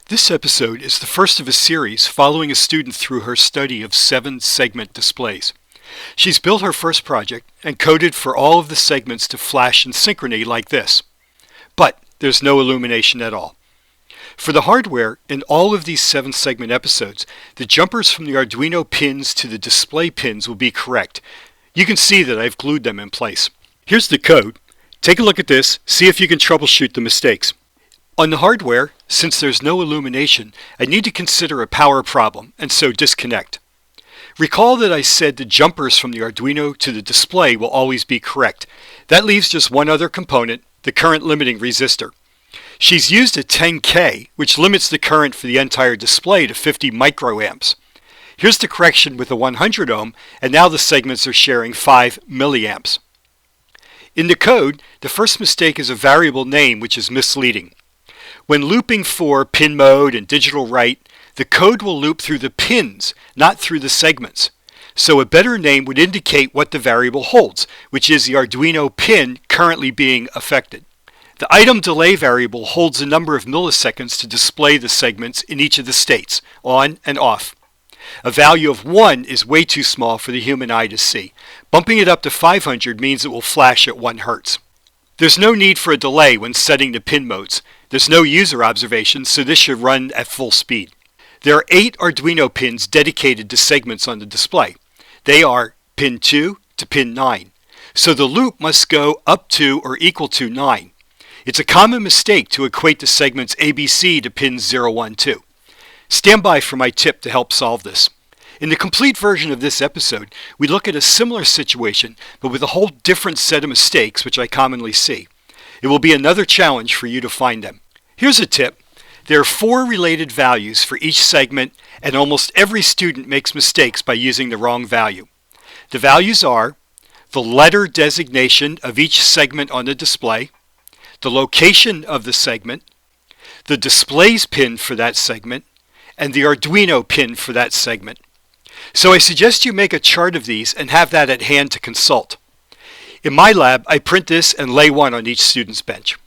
This episode is the first of a series following a student through her study of 7-segment displays. She's built her first project and coded for all of the segments to flash in synchrony like this. But there's no illumination at all. For the hardware, in all of these 7-segment episodes, the jumpers from the Arduino pins to the display pins will be correct. You can see that I've glued them in place. Here's the code. Take a look at this, see if you can troubleshoot the mistakes. On the hardware, since there's no illumination, I need to consider a power problem, and so disconnect. Recall that I said the jumpers from the Arduino to the display will always be correct. That leaves just one other component, the current limiting resistor. She's used a 10K, which limits the current for the entire display to 50 microamps. Here's the correction with a 100 ohm, and now the segments are sharing 5 milliamps. In the code, the first mistake is a variable name which is misleading. When looping for pin mode and digital write, the code will loop through the pins, not through the segments. So a better name would indicate what the variable holds, which is the Arduino pin currently being affected. The item delay variable holds a number of milliseconds to display the segments in each of the states, on and off. A value of 1 is way too small for the human eye to see. Bumping it up to 500 means it will flash at 1 Hz. There's no need for a delay when setting the pin modes. There's no user observation, so this should run at full speed. There are 8 Arduino pins dedicated to segments on the display. They are pin 2 to pin 9. So the loop must go up to or equal to 9. It's a common mistake to equate the segments ABC to pins 0, 1, 2. Stand by for my tip to help solve this. In the complete version of this episode, we look at a similar situation, but with a whole different set of mistakes which I commonly see. It will be another challenge for you to find them. Here's a tip. There are 4 related values for each segment, and almost every student makes mistakes by using the wrong value. The values are the letter designation of each segment on the display, the location of the segment, the displays pin for that segment, and the Arduino pin for that segment. So I suggest you make a chart of these and have that at hand to consult. In my lab, I print this and lay one on each student's bench.